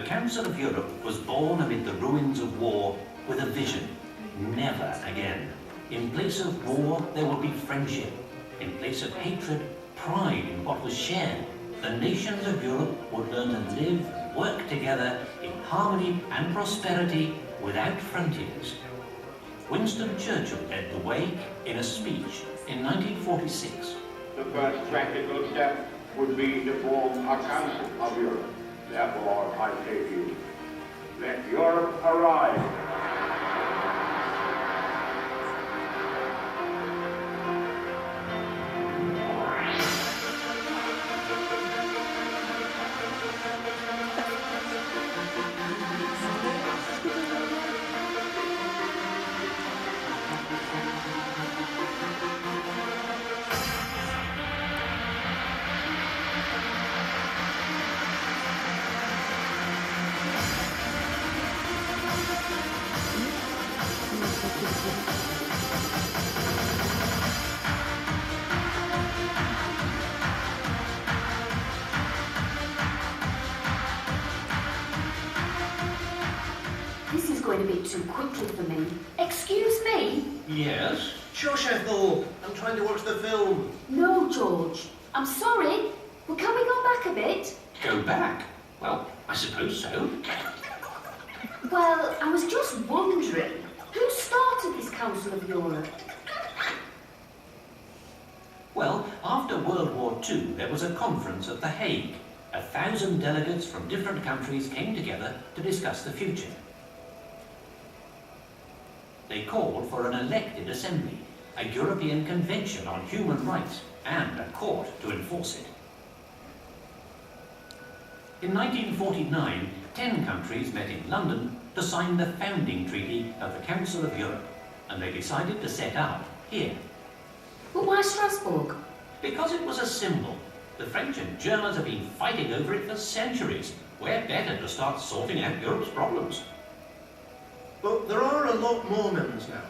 Council of Europe was born amid the ruins of war with a vision. Never again. In place of war, there will be friendship. In place of hatred, pride in what was shared. The nations of Europe would learn to live and work together in harmony and prosperity without frontiers. Winston Churchill led the way in a speech in 1946. The first practical step would be to form a Council of Europe. Therefore, I say to you, let Europe arise. This is going a bit too quickly for me. Excuse me? Yes? Sure, Chef Thorpe. I'm trying to watch the film. No, George. I'm sorry. Well, can we go back a bit? Go back? Well, I suppose so. Well, I was just wondering, who started this Council of Europe? Well, after World War II, there was a conference at The Hague. 1,000 delegates from different countries came together to discuss the future. They called for an elected assembly, a European Convention on Human Rights, and a court to enforce it. In 1949, 10 countries met in London to sign the founding treaty of the Council of Europe, and they decided to set up here. But why Strasbourg? Because it was a symbol. The French and Germans have been fighting over it for centuries. Where better to start sorting out Europe's problems? But there are a lot more members now,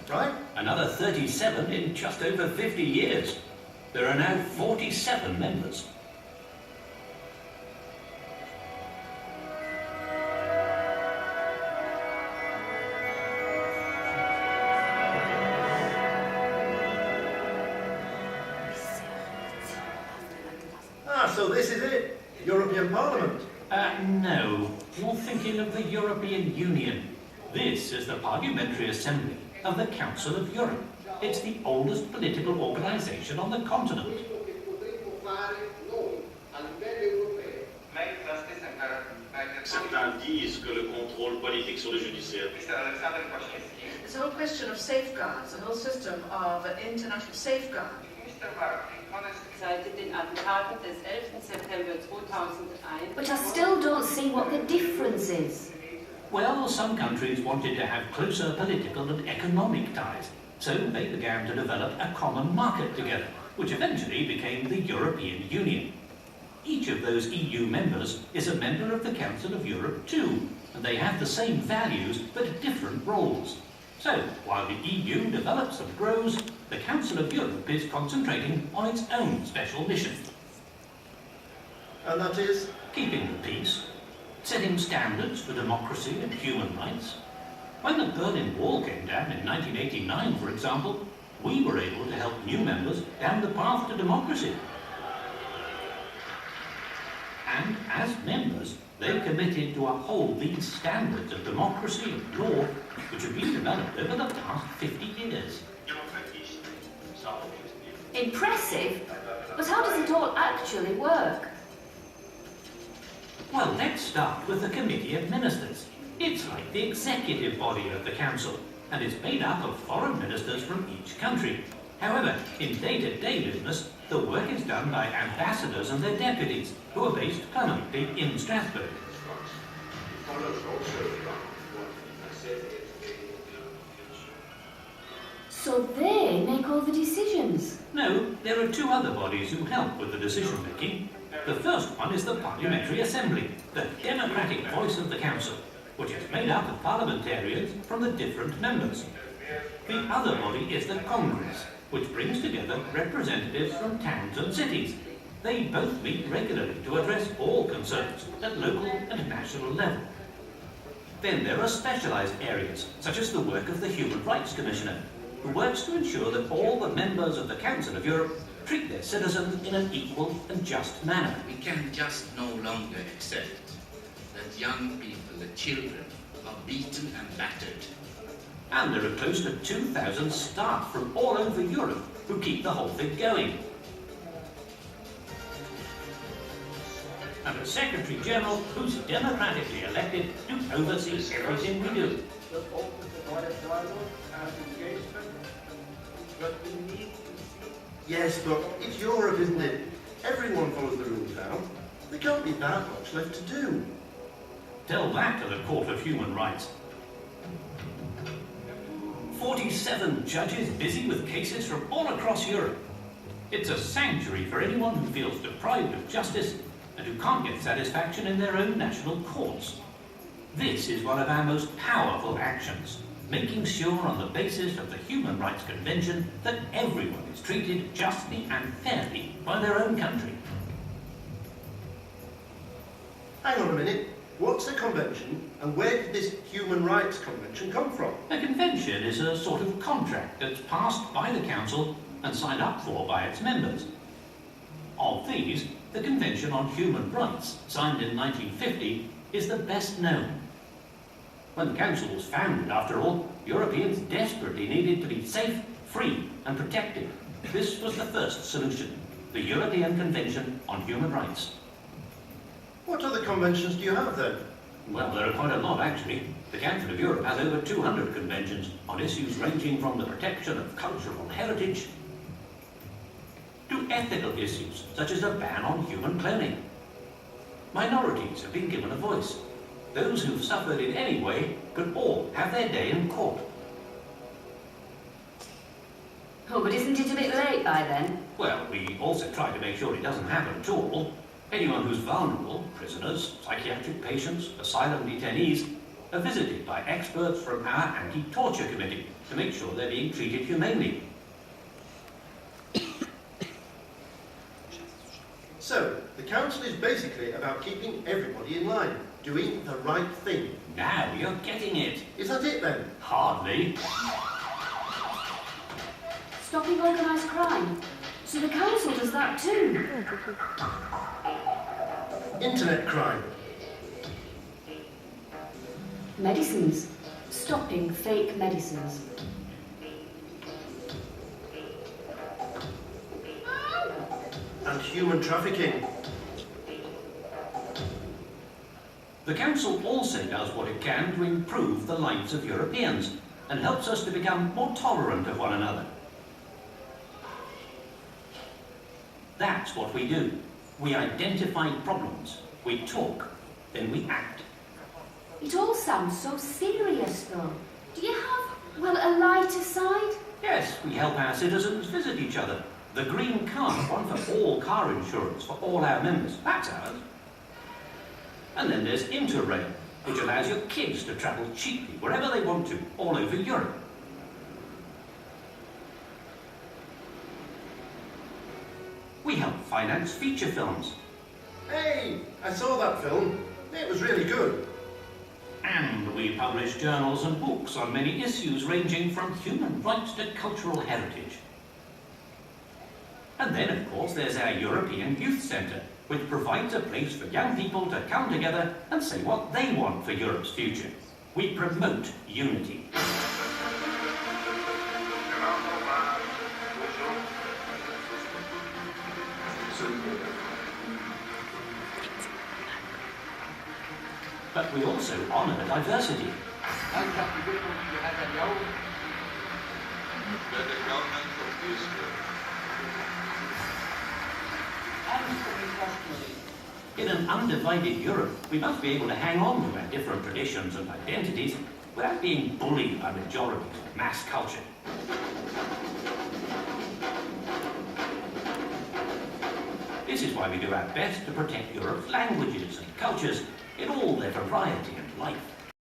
right? Another 37 in just over 50 years. There are now 47 members. So this is it, European Parliament. No, you're thinking of the European Union. This is the Parliamentary Assembly of the Council of Europe. It's the oldest political organisation on the continent. Certains disent que le contrôle politique sur le judiciaire. This whole question of safeguards, the whole system of international safeguard. Seit den Attentaten des 11. September 2001. But I still don't see what the difference is. Well, some countries wanted to have closer political and economic ties, so they began to develop a common market together, which eventually became the European Union. Each of those EU members is a member of the Council of Europe too, and they have the same values but different roles. So, while the EU develops and grows, the Council of Europe is concentrating on its own special mission. And that is? Keeping the peace, setting standards for democracy and human rights. When the Berlin Wall came down in 1989, for example, we were able to help new members down the path to democracy. And as members, they committed to uphold these standards of democracy and law which have been developed over the past 50 years. Impressive? But how does it all actually work? Well, let's start with the Committee of Ministers. It's like the executive body of the Council, and it's made up of foreign ministers from each country. However, in day-to-day business, the work is done by ambassadors and their deputies, who are based permanently in Strasbourg. So they make all the decisions? No, there are two other bodies who help with the decision-making. The first one is the Parliamentary Assembly, the democratic voice of the Council, which is made up of parliamentarians from the different members. The other body is the Congress, which brings together representatives from towns and cities. They both meet regularly to address all concerns at local and national level. Then there are specialised areas, such as the work of the Human Rights Commissioner, who works to ensure that all the members of the Council of Europe treat their citizens in an equal and just manner. We can just no longer accept that young people, the children, are beaten and battered. And there are close to 2,000 staff from all over Europe who keep the whole thing going. And a Secretary-General who's democratically elected to oversee everything we do. Yes, but it's Europe, isn't it? Everyone follows the rules now. There can't be that much left to do. Tell that to the Court of Human Rights. 47 judges busy with cases from all across Europe. It's a sanctuary for anyone who feels deprived of justice and who can't get satisfaction in their own national courts. This is one of our most powerful actions, making sure on the basis of the Human Rights Convention that everyone is treated justly and fairly by their own country. Hang on a minute. What's a convention, and where did this Human Rights Convention come from? A convention is a sort of contract that's passed by the Council and signed up for by its members. Of these, the Convention on Human Rights, signed in 1950, is the best known. When the Council was founded, after all, Europeans desperately needed to be safe, free and protected. This was the first solution, the European Convention on Human Rights. What other conventions do you have then? Well, there are quite a lot, actually. The Council of Europe has over 200 conventions on issues ranging from the protection of cultural heritage to ethical issues, such as a ban on human cloning. Minorities have been given a voice. Those who've suffered in any way could all have their day in court. Oh, but isn't it a bit late by then? Well, we also try to make sure it doesn't happen at all. Anyone who's vulnerable, prisoners, psychiatric patients, asylum detainees, are visited by experts from our anti-torture committee to make sure they're being treated humanely. So, the Council is basically about keeping everybody in line, doing the right thing. Now you're getting it. Is that it then? Hardly. Stopping organised crime. So the Council does that too. Internet crime. Medicines. Stopping fake medicines. And human trafficking. The Council also does what it can to improve the lives of Europeans and helps us to become more tolerant of one another. That's what we do. We identify problems, we talk, then we act. It all sounds so serious though. Do you have, well, a lighter side? Yes, we help our citizens visit each other. The Green Card, one for all car insurance for all our members, that's ours. And then there's Interrail, which allows your kids to travel cheaply wherever they want to, all over Europe. We help finance feature films. Hey, I saw that film. It was really good. And we publish journals and books on many issues ranging from human rights to cultural heritage. And then, of course, there's our European Youth Centre, which provides a place for young people to come together and say what they want for Europe's future. We promote unity. But we also honour diversity. In an undivided Europe, we must be able to hang on to our different traditions and identities without being bullied by majorities of mass culture. This is why we do our best to protect Europe's languages and cultures in all their variety and life.